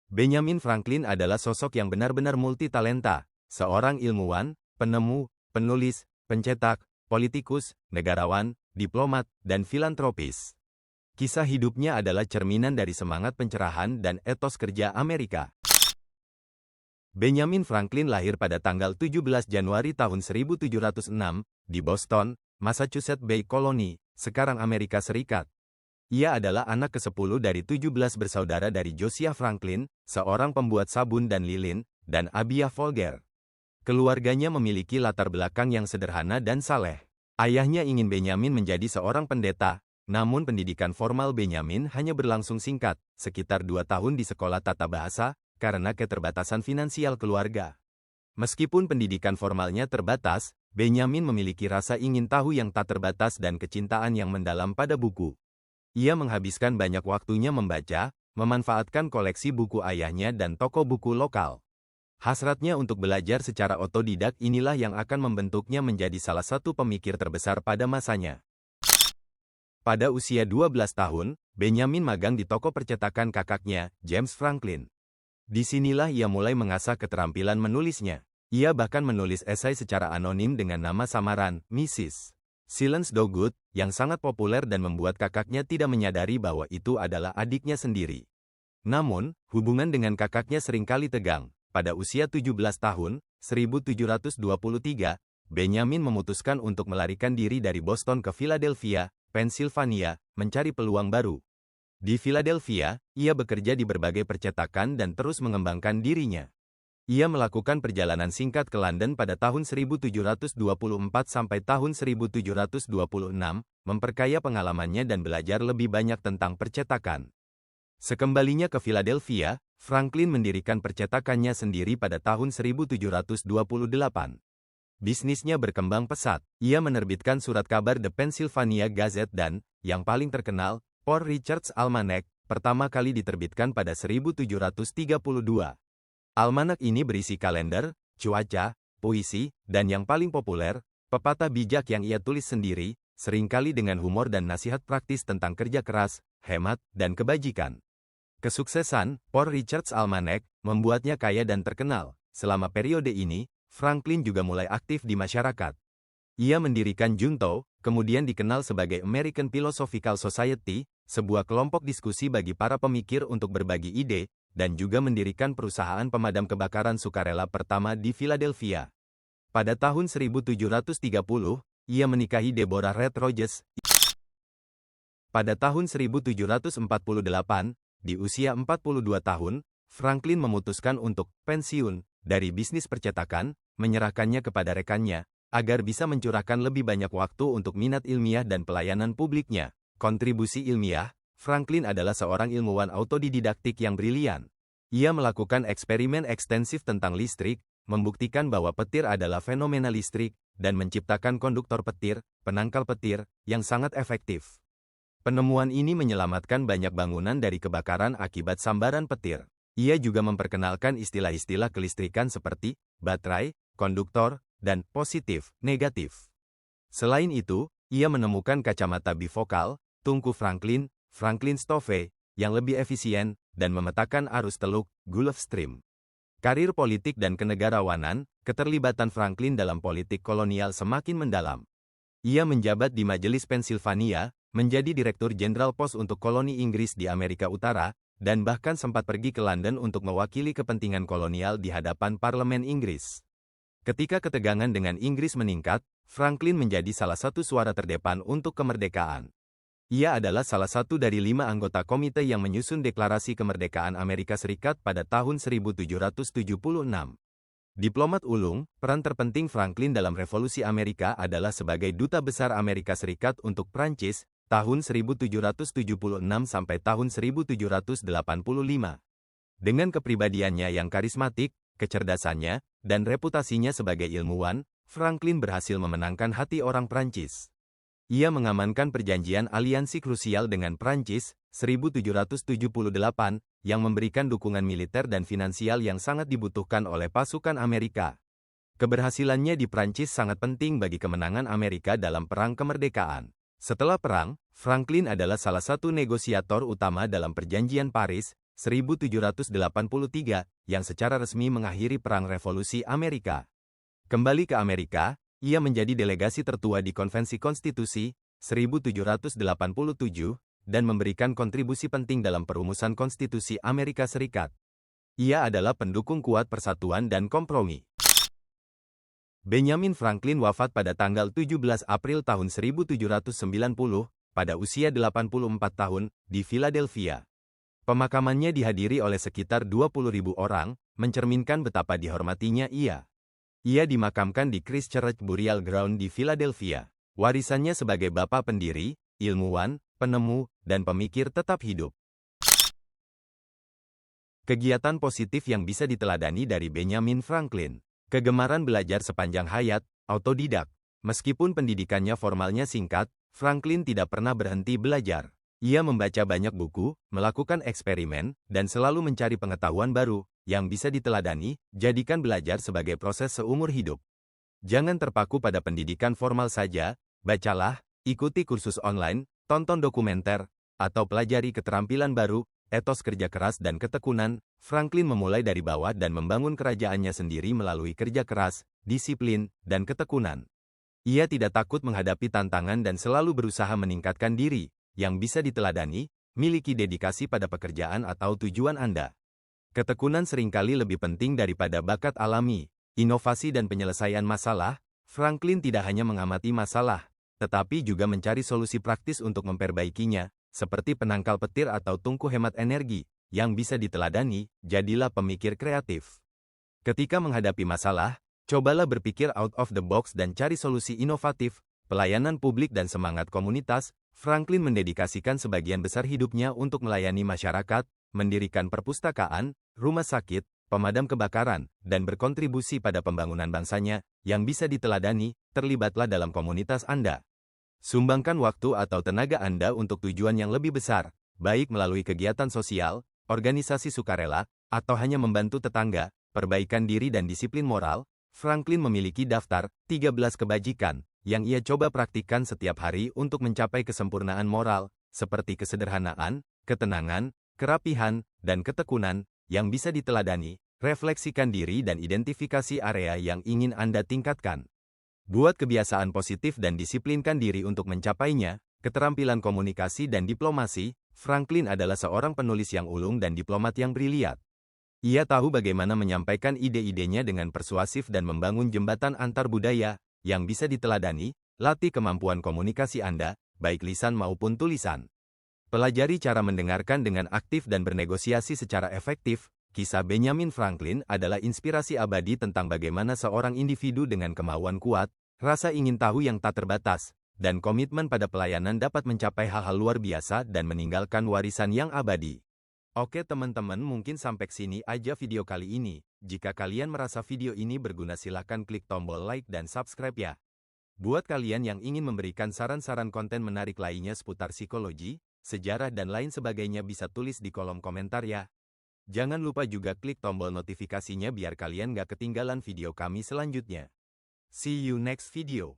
Benjamin Franklin adalah sosok yang benar-benar multitalenta, seorang ilmuwan, penemu, penulis, pencetak, politikus, negarawan, diplomat, dan filantropis. Kisah hidupnya adalah cerminan dari semangat pencerahan dan etos kerja Amerika. Benjamin Franklin lahir pada tanggal 17 Januari tahun 1706 di Boston, Massachusetts Bay Colony, sekarang Amerika Serikat. Ia adalah anak ke-10 dari 17 bersaudara dari Josiah Franklin, seorang pembuat sabun dan lilin, dan Abiah Folger. Keluarganya memiliki latar belakang yang sederhana dan saleh. Ayahnya ingin Benjamin menjadi seorang pendeta, namun pendidikan formal Benjamin hanya berlangsung singkat, sekitar 2 tahun di sekolah tata bahasa, karena keterbatasan finansial keluarga. Meskipun pendidikan formalnya terbatas, Benjamin memiliki rasa ingin tahu yang tak terbatas dan kecintaan yang mendalam pada buku. Ia menghabiskan banyak waktunya membaca, memanfaatkan koleksi buku ayahnya dan toko buku lokal. Hasratnya untuk belajar secara otodidak inilah yang akan membentuknya menjadi salah satu pemikir terbesar pada masanya. Pada usia 12 tahun, Benjamin magang di toko percetakan kakaknya, James Franklin. Disinilah ia mulai mengasah keterampilan menulisnya. Ia bahkan menulis esai secara anonim dengan nama samaran, Mrs. Silence Dogood, yang sangat populer dan membuat kakaknya tidak menyadari bahwa itu adalah adiknya sendiri. Namun, hubungan dengan kakaknya seringkali tegang. Pada usia 17 tahun, 1723, Benjamin memutuskan untuk melarikan diri dari Boston ke Philadelphia, Pennsylvania, mencari peluang baru. Di Philadelphia, ia bekerja di berbagai percetakan dan terus mengembangkan dirinya. Ia melakukan perjalanan singkat ke London pada tahun 1724 sampai tahun 1726, memperkaya pengalamannya dan belajar lebih banyak tentang percetakan. Sekembalinya ke Philadelphia, Franklin mendirikan percetakannya sendiri pada tahun 1728. Bisnisnya berkembang pesat. Ia menerbitkan surat kabar The Pennsylvania Gazette dan, yang paling terkenal, Poor Richard's Almanac, pertama kali diterbitkan pada 1732. Almanak ini berisi kalender, cuaca, puisi, dan yang paling populer, pepatah bijak yang ia tulis sendiri, seringkali dengan humor dan nasihat praktis tentang kerja keras, hemat, dan kebajikan. Kesuksesan Poor Richard's Almanac membuatnya kaya dan terkenal. Selama periode ini, Franklin juga mulai aktif di masyarakat. Ia mendirikan Junto, kemudian dikenal sebagai American Philosophical Society, sebuah kelompok diskusi bagi para pemikir untuk berbagi ide, dan juga mendirikan perusahaan pemadam kebakaran sukarela pertama di Philadelphia. Pada tahun 1730, ia menikahi Deborah Red Rogers. Pada tahun 1748, di usia 42 tahun, Franklin memutuskan untuk pensiun dari bisnis percetakan, menyerahkannya kepada rekannya, agar bisa mencurahkan lebih banyak waktu untuk minat ilmiah dan pelayanan publiknya. Kontribusi ilmiah, Franklin adalah seorang ilmuwan autodidaktik yang brilian. Ia melakukan eksperimen ekstensif tentang listrik, membuktikan bahwa petir adalah fenomena listrik, dan menciptakan konduktor petir, penangkal petir, yang sangat efektif. Penemuan ini menyelamatkan banyak bangunan dari kebakaran akibat sambaran petir. Ia juga memperkenalkan istilah-istilah kelistrikan seperti baterai, konduktor, dan positif, negatif. Selain itu, ia menemukan kacamata bifokal, tungku Franklin, Franklin Stove, yang lebih efisien, dan memetakan arus teluk, Gulf Stream. Karir politik dan kenegarawanan, keterlibatan Franklin dalam politik kolonial semakin mendalam. Ia menjabat di Majelis Pennsylvania, menjadi Direktur Jenderal Pos untuk koloni Inggris di Amerika Utara, dan bahkan sempat pergi ke London untuk mewakili kepentingan kolonial di hadapan Parlemen Inggris. Ketika ketegangan dengan Inggris meningkat, Franklin menjadi salah satu suara terdepan untuk kemerdekaan. Ia adalah salah satu dari 5 anggota komite yang menyusun Deklarasi Kemerdekaan Amerika Serikat pada tahun 1776. Diplomat ulung, peran terpenting Franklin dalam Revolusi Amerika adalah sebagai Duta Besar Amerika Serikat untuk Prancis, tahun 1776 sampai tahun 1785. Dengan kepribadiannya yang karismatik, kecerdasannya, dan reputasinya sebagai ilmuwan, Franklin berhasil memenangkan hati orang Prancis. Ia mengamankan perjanjian aliansi krusial dengan Prancis, 1778, yang memberikan dukungan militer dan finansial yang sangat dibutuhkan oleh pasukan Amerika. Keberhasilannya di Prancis sangat penting bagi kemenangan Amerika dalam Perang Kemerdekaan. Setelah perang, Franklin adalah salah satu negosiator utama dalam Perjanjian Paris, 1783, yang secara resmi mengakhiri Perang Revolusi Amerika. Kembali ke Amerika, ia menjadi delegasi tertua di Konvensi Konstitusi 1787 dan memberikan kontribusi penting dalam perumusan Konstitusi Amerika Serikat. Ia adalah pendukung kuat persatuan dan kompromi. Benjamin Franklin wafat pada tanggal 17 April tahun 1790 pada usia 84 tahun di Philadelphia. Pemakamannya dihadiri oleh sekitar 20.000 orang, mencerminkan betapa dihormatinya ia. Ia dimakamkan di Christ Church Burial Ground di Philadelphia. Warisannya sebagai bapak pendiri, ilmuwan, penemu, dan pemikir tetap hidup. Kegiatan positif yang bisa diteladani dari Benjamin Franklin. Kegemaran belajar sepanjang hayat, autodidak. Meskipun pendidikannya formalnya singkat, Franklin tidak pernah berhenti belajar. Ia membaca banyak buku, melakukan eksperimen, dan selalu mencari pengetahuan baru, yang bisa diteladani. Jadikan belajar sebagai proses seumur hidup. Jangan terpaku pada pendidikan formal saja, bacalah, ikuti kursus online, tonton dokumenter, atau pelajari keterampilan baru, etos kerja keras dan ketekunan. Franklin memulai dari bawah dan membangun kerajaannya sendiri melalui kerja keras, disiplin, dan ketekunan. Ia tidak takut menghadapi tantangan dan selalu berusaha meningkatkan diri. Yang bisa diteladani, miliki dedikasi pada pekerjaan atau tujuan Anda. Ketekunan seringkali lebih penting daripada bakat alami, inovasi dan penyelesaian masalah. Franklin tidak hanya mengamati masalah, tetapi juga mencari solusi praktis untuk memperbaikinya, seperti penangkal petir atau tungku hemat energi, yang bisa diteladani. Jadilah pemikir kreatif. Ketika menghadapi masalah, cobalah berpikir out of the box dan cari solusi inovatif. Pelayanan publik dan semangat komunitas. Franklin mendedikasikan sebagian besar hidupnya untuk melayani masyarakat, mendirikan perpustakaan, rumah sakit, pemadam kebakaran, dan berkontribusi pada pembangunan bangsanya. Yang bisa diteladani, terlibatlah dalam komunitas Anda. Sumbangkan waktu atau tenaga Anda untuk tujuan yang lebih besar, baik melalui kegiatan sosial, organisasi sukarela, atau hanya membantu tetangga. Perbaikan diri dan disiplin moral. Franklin memiliki daftar 13 kebajikan yang ia coba praktikkan setiap hari untuk mencapai kesempurnaan moral, seperti kesederhanaan, ketenangan, kerapihan, dan ketekunan. Yang bisa diteladani. Refleksikan diri dan identifikasi area yang ingin Anda tingkatkan. Buat kebiasaan positif dan disiplinkan diri untuk mencapainya. Keterampilan komunikasi dan diplomasi. Franklin adalah seorang penulis yang ulung dan diplomat yang brilian. Ia tahu bagaimana menyampaikan ide-idenya dengan persuasif dan membangun jembatan antar budaya. Yang bisa diteladani, latih kemampuan komunikasi Anda, baik lisan maupun tulisan. Pelajari cara mendengarkan dengan aktif dan bernegosiasi secara efektif. Kisah Benjamin Franklin adalah inspirasi abadi tentang bagaimana seorang individu dengan kemauan kuat, rasa ingin tahu yang tak terbatas, dan komitmen pada pelayanan dapat mencapai hal-hal luar biasa dan meninggalkan warisan yang abadi. Oke teman-teman, mungkin sampai sini aja video kali ini. Jika kalian merasa video ini berguna silahkan klik tombol like dan subscribe ya. Buat kalian yang ingin memberikan saran-saran konten menarik lainnya seputar psikologi, sejarah dan lain sebagainya bisa tulis di kolom komentar ya. Jangan lupa juga klik tombol notifikasinya biar kalian gak ketinggalan video kami selanjutnya. See you next video.